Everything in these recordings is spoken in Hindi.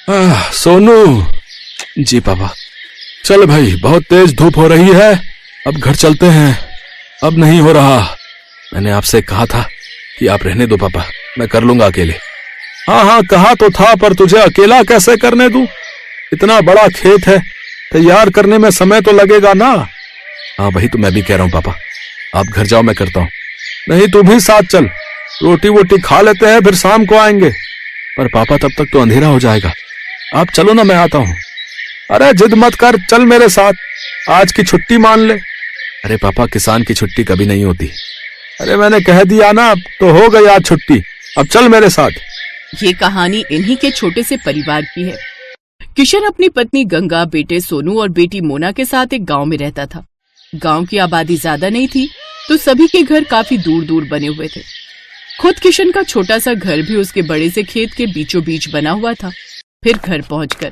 सोनू। जी पापा। चल भाई, बहुत तेज धूप हो रही है, अब घर चलते हैं। अब नहीं हो रहा। मैंने आपसे कहा था कि आप रहने दो पापा, मैं कर लूंगा अकेले। हाँ हाँ, कहा तो था, पर तुझे अकेला कैसे करने दूं? इतना बड़ा खेत है, तैयार करने में समय तो लगेगा ना। हाँ वही तो मैं भी कह रहा हूँ पापा, आप घर जाओ, मैं करता हूँ। नहीं, तू भी साथ चल, रोटी वोटी खा लेते हैं, फिर शाम को आएंगे। पर पापा तब तक तो अंधेरा हो जाएगा। आप चलो ना, मैं आता हूँ। अरे जिद मत कर, चल मेरे साथ, आज की छुट्टी मान ले। अरे पापा, किसान की छुट्टी कभी नहीं होती। अरे मैंने कह दिया ना, अब तो हो गई आज छुट्टी, अब चल मेरे साथ। ये कहानी इन्हीं के छोटे से परिवार की है। किशन अपनी पत्नी गंगा, बेटे सोनू और बेटी मोना के साथ एक गांव में रहता था। गांव की आबादी ज्यादा नहीं थी, तो सभी के घर काफी दूर दूर बने हुए थे। खुद किशन का छोटा सा घर भी उसके बड़े से खेत के बीचों बीच बना हुआ था। फिर घर पहुंचकर,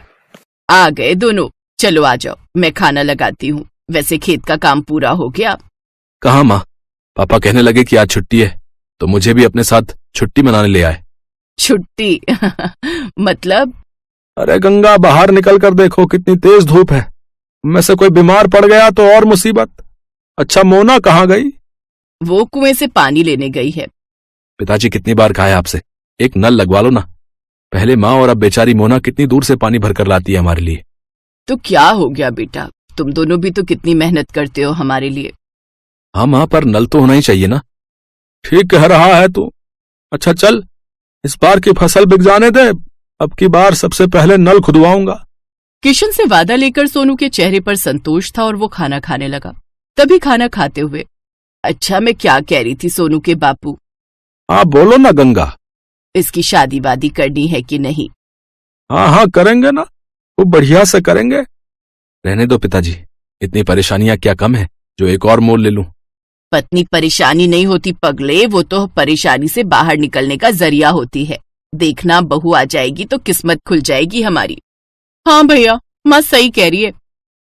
आ गए दोनों, चलो आ जाओ, मैं खाना लगाती हूँ। वैसे खेत का काम पूरा हो गया। कहाँ माँ? पापा कहने लगे कि आज छुट्टी है, तो मुझे भी अपने साथ छुट्टी मनाने ले आए। छुट्टी? मतलब? अरे गंगा, बाहर निकल कर देखो, कितनी तेज धूप है। में से कोई बीमार पड़ गया तो और मुसीबत। अच्छा, मोना कहाँ गई? वो कुएं से पानी लेने गई है। पिताजी कितनी बार कहा है आपसे, एक नल लगवा लो ना। पहले माँ और अब बेचारी मोना कितनी दूर से पानी भरकर लाती है हमारे लिए। तो क्या हो गया बेटा, तुम दोनों भी तो कितनी मेहनत करते हो हमारे लिए। हाँ माँ, पर नल तो होना ही चाहिए ना। ठीक कह रहा है तू। अच्छा चल, इस बार की फसल बिक जाने दे, अब की बार सबसे पहले नल खुदवाऊंगा। किशन से वादा लेकर सोनू के चेहरे पर संतोष था और वो खाना खाने लगा। तभी खाना खाते हुए, अच्छा मैं क्या कह रही थी सोनू के बापू? हाँ बोलो ना गंगा। इसकी शादी वादी करनी है कि नहीं? हाँ हाँ करेंगे ना, वो बढ़िया से करेंगे। रहने दो पिताजी, इतनी परेशानियां क्या कम है जो एक और मोल ले लूं। पत्नी परेशानी नहीं होती पगले, वो तो परेशानी से बाहर निकलने का जरिया होती है। देखना, बहू आ जाएगी तो किस्मत खुल जाएगी हमारी। हाँ भैया, माँ सही कह रही है।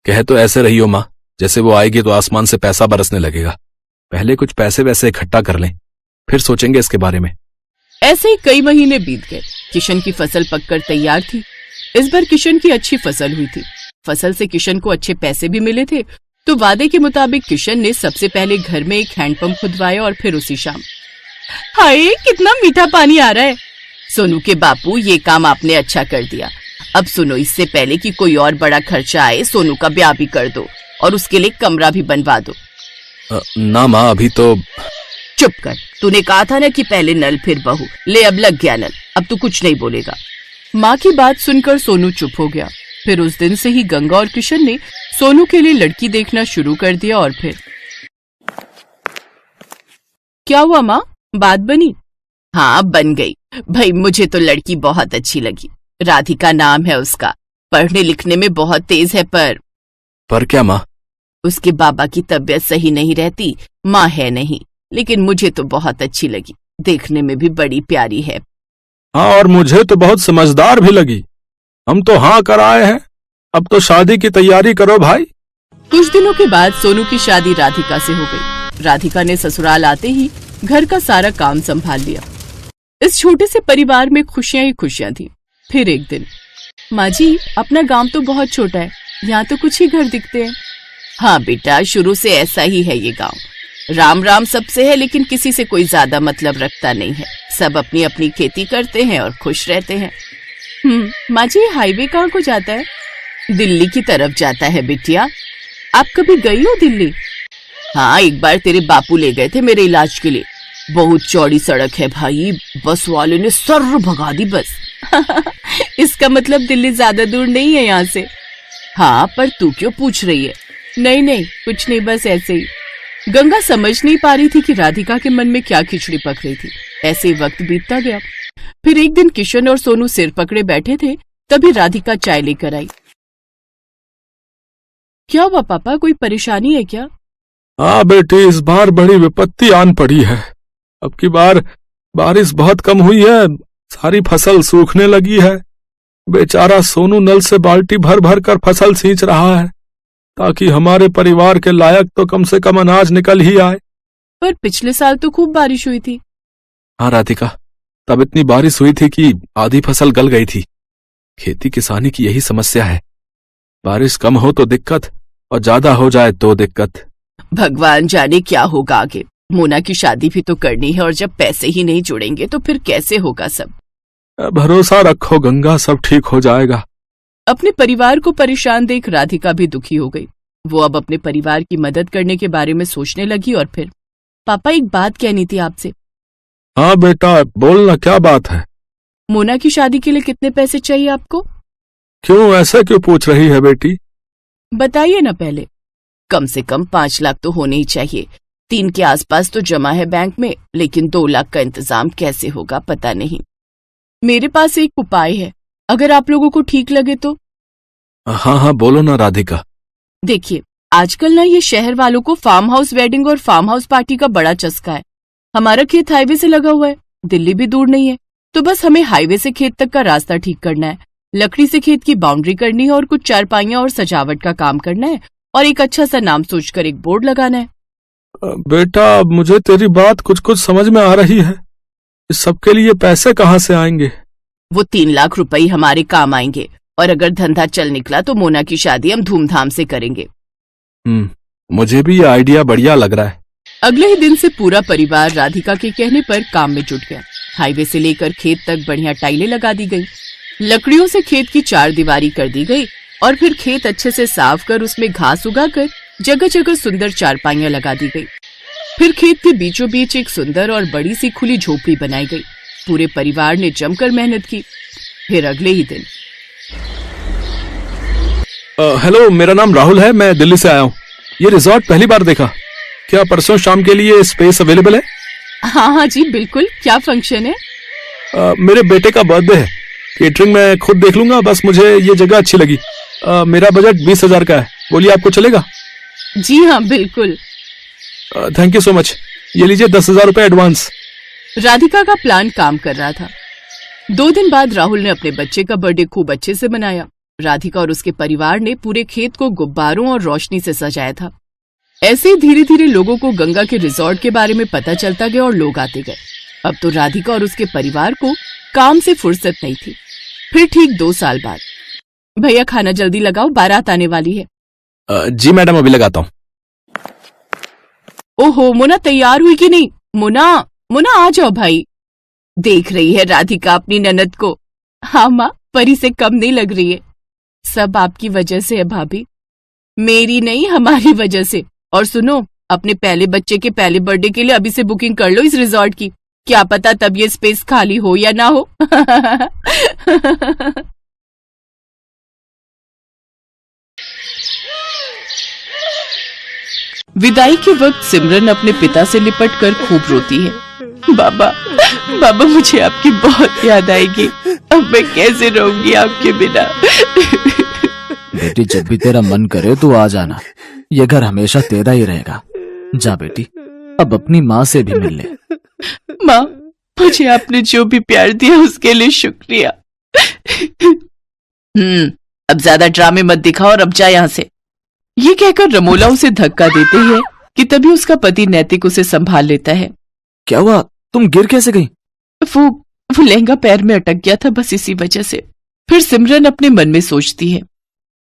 कह तो ऐसे रही हो माँ, जैसे वो आएगी तो आसमान से पैसा बरसने लगेगा। पहले कुछ पैसे वैसे इकट्ठा कर लें, फिर सोचेंगे इसके बारे में। ऐसे ही कई महीने बीत गए। किशन की फसल पककर तैयार थी। इस बार किशन की अच्छी फसल हुई थी। फसल से किशन को अच्छे पैसे भी मिले थे, तो वादे के मुताबिक किशन ने सबसे पहले घर में एक हैंडपंप खुदवाया और फिर उसी शाम। हाय, कितना मीठा पानी आ रहा है। सोनू के बापू, ये काम आपने अच्छा कर दिया। अब सुनो, इससे पहले कि कोई और बड़ा खर्चा आए, सोनू का ब्याह भी कर दो और उसके लिए कमरा भी बनवा दो। ना माँ, अभी तो। चुप कर, तूने कहा था ना कि पहले नल फिर बहू। ले, अब लग गया नल, अब तू कुछ नहीं बोलेगा। माँ की बात सुनकर सोनू चुप हो गया। फिर उस दिन से ही गंगा और किशन ने सोनू के लिए लड़की देखना शुरू कर दिया। और फिर क्या हुआ माँ, बात बनी? हाँ बन गई भाई, मुझे तो लड़की बहुत अच्छी लगी। राधिका नाम है उसका, पढ़ने लिखने में बहुत तेज है। पर क्या माँ? उसके बाबा की तबीयत सही नहीं रहती, माँ है नहीं, लेकिन मुझे तो बहुत अच्छी लगी। देखने में भी बड़ी प्यारी है। हाँ, और मुझे तो बहुत समझदार भी लगी। हम तो हाँ कर आए हैं, अब तो शादी की तैयारी करो भाई। कुछ दिनों के बाद सोनू की शादी राधिका से हो गई। राधिका ने ससुराल आते ही घर का सारा काम संभाल लिया। इस छोटे से परिवार में खुशियां ही खुशियां थी। फिर एक दिन, माँ जी, अपना गांव तो बहुत छोटा है, यहाँ तो कुछ ही घर दिखते हैं। हाँ बेटा, शुरू से ऐसा ही है ये गांव। राम राम सबसे है, लेकिन किसी से कोई ज्यादा मतलब रखता नहीं है। सब अपनी अपनी खेती करते हैं और खुश रहते हैं। माँ जी, हाईवे कहाँ को जाता है? दिल्ली की तरफ जाता है बिटिया। आप कभी गई हो दिल्ली? हाँ, एक बार तेरे बापू ले गए थे मेरे इलाज के लिए। बहुत चौड़ी सड़क है भाई, बस वाले ने सर्र भगा दी बस। इसका मतलब दिल्ली ज्यादा दूर नहीं है यहाँ से। हाँ, पर तू क्यों पूछ रही है? नहीं नहीं, कुछ नहीं, बस ऐसे ही। गंगा समझ नहीं पा रही थी कि राधिका के मन में क्या खिचड़ी पक रही थी। ऐसे ही वक्त बीतता गया। फिर एक दिन किशन और सोनू सिर पकड़े बैठे थे, तभी राधिका चाय लेकर आई। क्या हुआ पापा, कोई परेशानी है क्या? हाँ बेटी, इस बार बड़ी विपत्ति आन पड़ी है। अब की बार बारिश बहुत कम हुई है, सारी फसल सूखने लगी है। बेचारा सोनू नल से बाल्टी भर भर कर फसल सींच रहा है, ताकि हमारे परिवार के लायक तो कम से कम अनाज निकल ही आए। पर पिछले साल तो खूब बारिश हुई थी। हाँ राधिका, तब इतनी बारिश हुई थी कि आधी फसल गल गई थी। खेती किसानी की यही समस्या है, बारिश कम हो तो दिक्कत और ज्यादा हो जाए तो दिक्कत। भगवान जाने क्या होगा आगे। मोना की शादी भी तो करनी है और जब पैसे ही नहीं जुड़ेंगे तो फिर कैसे होगा सब। भरोसा रखो गंगा, सब ठीक हो जाएगा। अपने परिवार को परेशान देख राधिका भी दुखी हो गई। वो अब अपने परिवार की मदद करने के बारे में सोचने लगी और फिर, पापा एक बात कहनी थी आपसे। हाँ बेटा बोलना, क्या बात है? मोना की शादी के लिए कितने पैसे चाहिए आपको? क्यों, ऐसा क्यों पूछ रही है बेटी? बताइए ना पहले। कम से कम 5 लाख तो होने ही चाहिए। 3 के आसपास तो जमा है बैंक में, लेकिन 2 लाख का इंतजाम कैसे होगा पता नहीं। मेरे पास एक उपाय है, अगर आप लोगों को ठीक लगे तो। हाँ हाँ बोलो ना राधिका। देखिए, आजकल ना ये शहर वालों को फार्म हाउस वेडिंग और फार्म हाउस पार्टी का बड़ा चस्का है। हमारा खेत हाईवे से लगा हुआ है, दिल्ली भी दूर नहीं है, तो बस हमें हाईवे से खेत तक का रास्ता ठीक करना है, लकड़ी से खेत की बाउंड्री करनी है और कुछ चारपाइयां और सजावट का काम करना है और एक अच्छा सा नाम सोचकर एक बोर्ड लगाना है। बेटा मुझे तेरी बात कुछ कुछ समझ में आ रही है, इस सब के लिए पैसे कहाँ से आएंगे? वो 3 लाख रुपए हमारे काम आएंगे और अगर धंधा चल निकला तो मोना की शादी हम धूमधाम से करेंगे। मुझे भी ये आइडिया बढ़िया लग रहा है। अगले ही दिन से पूरा परिवार राधिका के कहने पर काम में जुट गया। हाईवे से लेकर खेत तक बढ़िया टाइलें लगा दी गई, लकड़ियों से खेत की 4 दीवारी कर दी गई और फिर खेत अच्छे से साफ कर उसमें घास उगाकर जगह जगह सुंदर चारपाइयां लगा दी गई। फिर खेत के बीचों बीच एक सुंदर और बड़ी सी खुली झोपड़ी बनाई गई। पूरे परिवार ने जमकर मेहनत की। फिर अगले ही दिन, हेलो, मेरा नाम राहुल है, मैं दिल्ली से आया हूँ। ये रिजॉर्ट पहली बार देखा, क्या परसों शाम के लिए स्पेस अवेलेबल है? हाँ हाँ जी बिल्कुल। क्या फंक्शन है? मेरे बेटे का बर्थडे है, केटरिंग मैं खुद देख लूंगा, बस मुझे ये जगह अच्छी लगी। मेरा बजट 20,000 का है, बोलिए आपको चलेगा? जी हाँ बिल्कुल। थैंक यू सो मच, ये लीजिए 10,000 रुपए एडवांस। राधिका का प्लान काम कर रहा था। 2 दिन बाद राहुल ने अपने बच्चे का बर्थडे खूब अच्छे से मनाया। राधिका और उसके परिवार ने पूरे खेत को गुब्बारों और रोशनी से सजाया था। ऐसे ही धीरे धीरे लोगों को गंगा के रिजॉर्ट के बारे में पता चलता गया और लोग आते गए। अब तो राधिका और उसके परिवार को काम से फुर्सत नहीं थी। फिर ठीक 2 साल बाद, भैया खाना जल्दी लगाओ, बारात आने वाली है। जी मैडम, अभी लगाता हूँ। ओहो, मोना तैयार हुई कि नहीं? मोना मोना आ जाओ भाई। देख रही है राधिका अपनी ननद को? हाँ माँ, परी से कम नहीं लग रही है। सब आपकी वजह से है भाभी, मेरी नहीं हमारी वजह से। और सुनो, अपने पहले बच्चे के पहले बर्थडे के लिए अभी से बुकिंग कर लो इस रिजॉर्ट की, क्या पता तब ये स्पेस खाली हो या ना हो। विदाई के वक्त सिमरन अपने पिता से लिपट कर खूब रोती है। बाबा बाबा, मुझे आपकी बहुत याद आएगी, अब मैं कैसे रहूंगी आपके बिना। बेटी, जब भी तेरा मन करे तो आ जाना, ये घर हमेशा तेरा ही रहेगा। जा बेटी, अब अपनी माँ से भी मिल ले। माँ, मुझे आपने जो भी प्यार दिया उसके लिए शुक्रिया। अब ज्यादा ड्रामे मत दिखाओ और अब जा यहाँ से। ये कहकर रमोला उसे धक्का देते है कि तभी उसका पति नैतिक उसे संभाल लेता है। क्या हुआ, तुम गिर कैसे गई? वो लहंगा पैर में अटक गया था, बस इसी वजह से। फिर सिमरन अपने मन में सोचती है,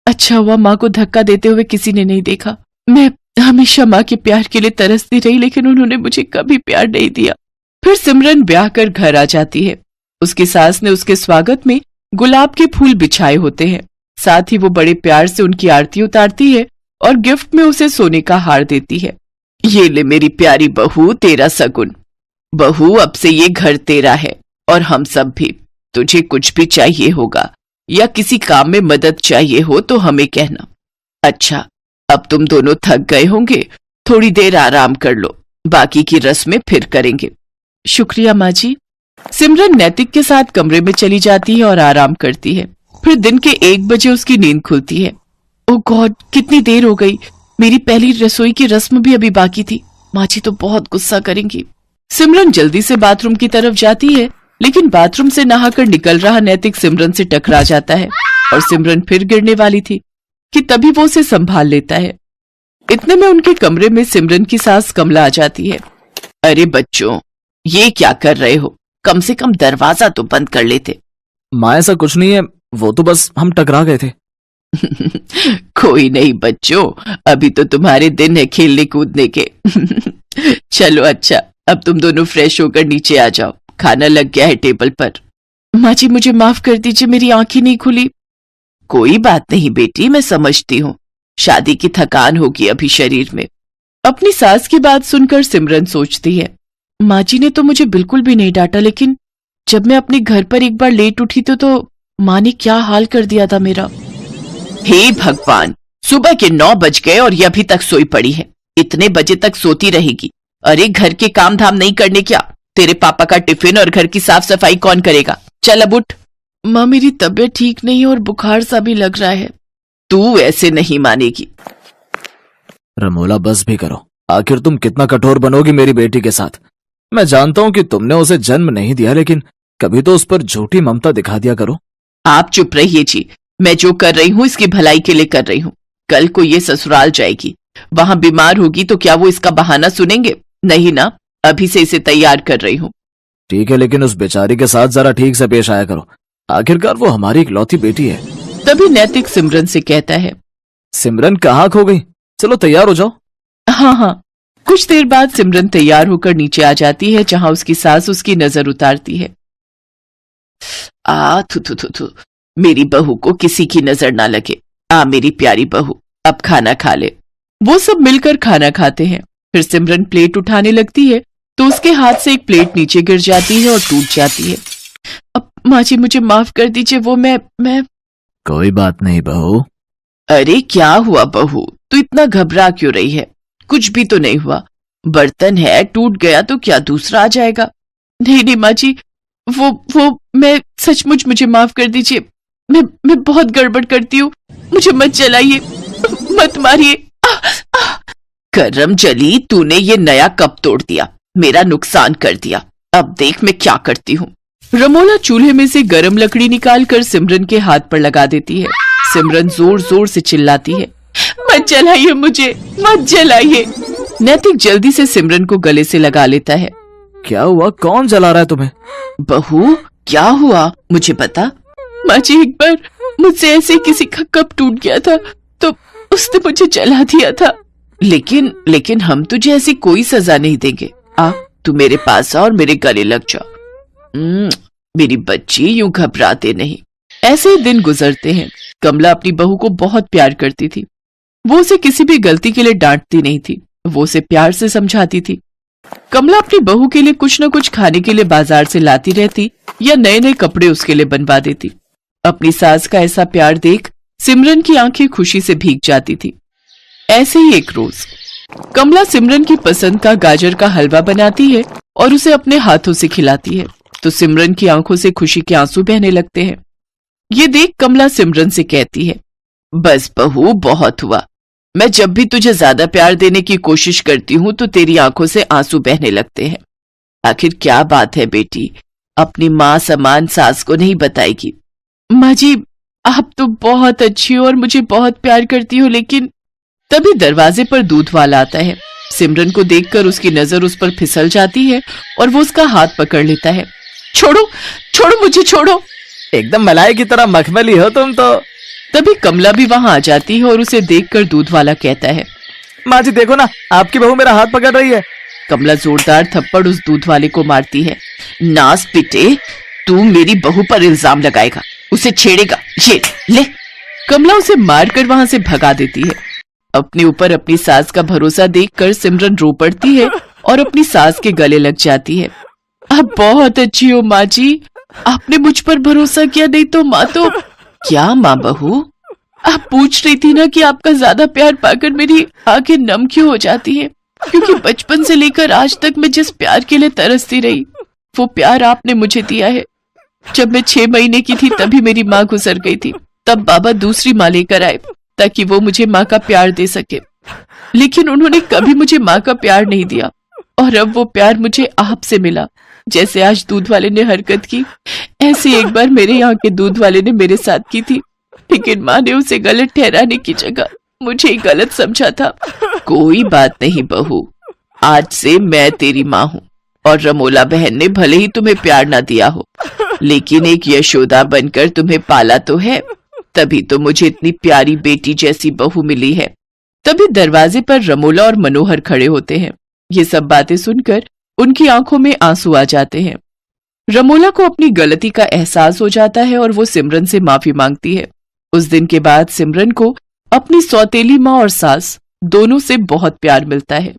अच्छा हुआ माँ को धक्का देते हुए किसी ने नहीं देखा। मैं हमेशा माँ के प्यार के लिए तरसती रही, लेकिन उन्होंने मुझे कभी प्यार नहीं दिया। फिर सिमरन ब्याह कर घर आ जाती है। उसकी सास ने उसके स्वागत में गुलाब के फूल बिछाए होते हैं। साथ ही वो बड़े प्यार से उनकी आरती उतारती है और गिफ्ट में उसे सोने का हार देती है। ये ले मेरी प्यारी बहू, तेरा सगुन। बहू, अब से ये घर तेरा है और हम सब भी। तुझे कुछ भी चाहिए होगा या किसी काम में मदद चाहिए हो तो हमें कहना। अच्छा, अब तुम दोनों थक गए होंगे, थोड़ी देर आराम कर लो, बाकी की रस्में फिर करेंगे। शुक्रिया माँ जी। सिमरन नैतिक के साथ कमरे में चली जाती है और आराम करती है। फिर दिन के 1 बजे उसकी नींद खुलती है। ओह गॉड, कितनी देर हो गई, मेरी पहली रसोई की रस्म भी अभी बाकी थी। माँ जी तो बहुत गुस्सा करेंगी। सिमरन जल्दी से बाथरूम की तरफ जाती है, लेकिन बाथरूम से नहाकर निकल रहा नैतिक सिमरन से टकरा जाता है और सिमरन फिर गिरने वाली थी कि तभी वो उसे संभाल लेता है। इतने में उनके कमरे में सिमरन की सास कमला आ जाती है। अरे बच्चों, ये क्या कर रहे हो? कम से कम दरवाजा तो बंद कर लेते। माँ, ऐसा कुछ नहीं है, वो तो बस हम टकरा गए थे। कोई नहीं बच्चों, अभी तो तुम्हारे दिन है खेलने कूदने के। चलो अच्छा, अब तुम दोनों फ्रेश होकर नीचे आ जाओ, खाना लग गया है टेबल पर। माँ जी मुझे माफ कर दीजिए, मेरी आंखें नहीं खुली। कोई बात नहीं बेटी, मैं समझती हूँ, शादी की थकान होगी अभी शरीर में। अपनी सास की बात सुनकर सिमरन सोचती है, माँ जी ने तो मुझे बिल्कुल भी नहीं डांटा, लेकिन जब मैं अपने घर पर एक बार लेट उठी तो माँ ने क्या हाल कर दिया था मेरा। हे भगवान, सुबह के 9 बज गए और ये अभी तक सोई पड़ी है। इतने बजे तक सोती रहेगी। अरे घर के काम धाम नहीं करने क्या? तेरे पापा का टिफिन और घर की साफ सफाई कौन करेगा? चल अब उठ। माँ मेरी तबीयत ठीक नहीं और बुखार सा भी लग रहा है। तू ऐसे नहीं मानेगी। रमोला बस भी करो, आखिर तुम कितना कठोर बनोगी मेरी बेटी के साथ। मैं जानता हूं कि तुमने उसे जन्म नहीं दिया, लेकिन कभी तो उस पर झूठी ममता दिखा दिया करो। आप चुप रहिए जी, मैं जो कर रही हूँ इसकी भलाई के लिए कर रही हूँ। कल को ये ससुराल जाएगी, वहां बीमार होगी तो क्या वो इसका बहाना सुनेंगे? नहीं ना, अभी से इसे तैयार कर रही हूँ। ठीक है, लेकिन उस बेचारी के साथ जरा ठीक से पेश आया करो, आखिरकार वो हमारी इकलौती बेटी है। तभी नैतिक सिमरन से कहता है, सिमरन कहाँ खो गई? चलो तैयार हो जाओ। हाँ हाँ। कुछ देर बाद सिमरन तैयार होकर नीचे आ जाती है, जहां उसकी सास उसकी नजर उतारती है। थू थू थू थू, मेरी बहू को किसी की नजर ना लगे। मेरी प्यारी बहू, अब खाना खा ले। वो सब मिलकर खाना खाते हैं। फिर सिमरन प्लेट उठाने लगती है तो उसके हाथ से एक प्लेट नीचे गिर जाती है और टूट जाती है। अब माँ जी मुझे माफ कर दीजिए, वो मैं कोई बात नहीं बहू। अरे क्या हुआ बहू, तू इतना घबरा क्यों रही है? कुछ भी तो नहीं हुआ। बर्तन है, टूट गया तो क्या दूसरा आ जाएगा? नहीं नहीं माँ जी, वो मैं सचमुच, मुझे माफ कर दीजिए। मैं बहुत गड़बड़ करती हूँ, मुझे मत जलाइए, मत मारिए। करम जली, तूने ये नया कप तोड़ दिया, मेरा नुकसान कर दिया। अब देख मैं क्या करती हूँ। रमोला चूल्हे में से गरम लकड़ी निकालकर सिमरन के हाथ पर लगा देती है। सिमरन जोर जोर से चिल्लाती है, मत जलाइए मुझे, मत जलाइए। नैतिक जल्दी से सिमरन को गले से लगा लेता है। क्या हुआ? कौन जला रहा है तुम्हें? बहू क्या हुआ मुझे बता। माँ जी एक बार मुझसे ऐसे किसी का कप टूट गया था तो उसने मुझे जला दिया था। लेकिन हम तुझे ऐसी कोई सजा नहीं देंगे। तू मेरे पास आ और मेरे गले लग जा। मेरी बच्ची, यूं घबराते नहीं। ऐसे ही दिन गुजरते हैं। कमला अपनी बहू को बहुत प्यार करती थी। वो उसे किसी भी गलती के लिए डांटती नहीं थी, वो उसे प्यार से समझाती थी। कमला अपनी बहू के लिए कुछ न कुछ खाने के लिए बाजार से लाती रहती या नए नए कपड़े उसके लिए बनवा देती। अपनी सास का ऐसा प्यार देख सिमरन की आंखें खुशी से भीग जाती थी। ऐसे ही एक रोज कमला सिमरन की पसंद का गाजर का हलवा बनाती है और उसे अपने हाथों से खिलाती है, तो सिमरन की आंखों से खुशी के आंसू बहने लगते हैं। ये देख कमला सिमरन से कहती है, बस बहू बहुत हुआ। मैं जब भी तुझे ज्यादा प्यार देने की कोशिश करती हूँ तो तेरी आंखों से आंसू बहने लगते हैं। आखिर क्या बात है बेटी, अपनी माँ समान सास को नहीं बताएगी? माँ जी आप तो बहुत अच्छी हो और मुझे बहुत प्यार करती हो, लेकिन तभी दरवाजे पर दूध वाला आता है। सिमरन को देखकर उसकी नजर उस पर फिसल जाती है और वो उसका हाथ पकड़ लेता है। छोड़ो छोड़ो मुझे, छोड़ो। एकदम मलाई की तरह मखमली हो तुम तो। तभी कमला भी वहां आ जाती है और उसे देखकर दूध वाला कहता है, माँ जी देखो ना, आपकी बहू मेरा हाथ पकड़ रही है। कमला जोरदार थप्पड़ उस दूध वाले को मारती है। नास पिटे, तू मेरी बहू पर इल्जाम लगाएगा, उसे छेड़ेगा, ये ले। कमला उसे मारकर वहां से भगा देती है। अपने ऊपर अपनी सास का भरोसा देखकर सिमरन रो पड़ती है और अपनी सास के गले लग जाती है। आप बहुत अच्छी हो माँ जी, आपने मुझ पर भरोसा किया, नहीं तो माँ तो। क्या माँ बहू, आप पूछ रही थी ना कि आपका ज्यादा प्यार पाकर मेरी आंखें नम क्यों हो जाती हैं? क्योंकि बचपन से लेकर आज तक मैं जिस प्यार के लिए तरसती रही, वो प्यार आपने मुझे दिया है। जब मैं 6 महीने की थी तभी मेरी माँ गुजर गई थी, तब बाबा दूसरी माँ लेकर आए ताकि वो मुझे माँ का प्यार दे सके, लेकिन उन्होंने कभी मुझे माँ का प्यार नहीं दिया और अब वो प्यार मुझे आपसे मिला। जैसे आज दूध वाले ने हरकत की, ऐसे एक बार मेरे यहाँ के दूध वाले ने मेरे साथ की थी, लेकिन माँ ने उसे गलत ठहराने की जगह मुझे ही गलत समझा था। कोई बात नहीं बहू, आज से मैं तेरी माँ हूँ और रमोला बहन ने भले ही तुम्हें प्यार ना दिया हो, लेकिन एक यशोदा बनकर तुम्हें पाला तो है, तभी तो मुझे इतनी प्यारी बेटी जैसी बहू मिली है। तभी दरवाजे पर रमोला और मनोहर खड़े होते हैं। ये सब बातें सुनकर उनकी आंखों में आंसू आ जाते हैं। रमोला को अपनी गलती का एहसास हो जाता है और वो सिमरन से माफी मांगती है। उस दिन के बाद सिमरन को अपनी सौतेली माँ और सास दोनों से बहुत प्यार मिलता है।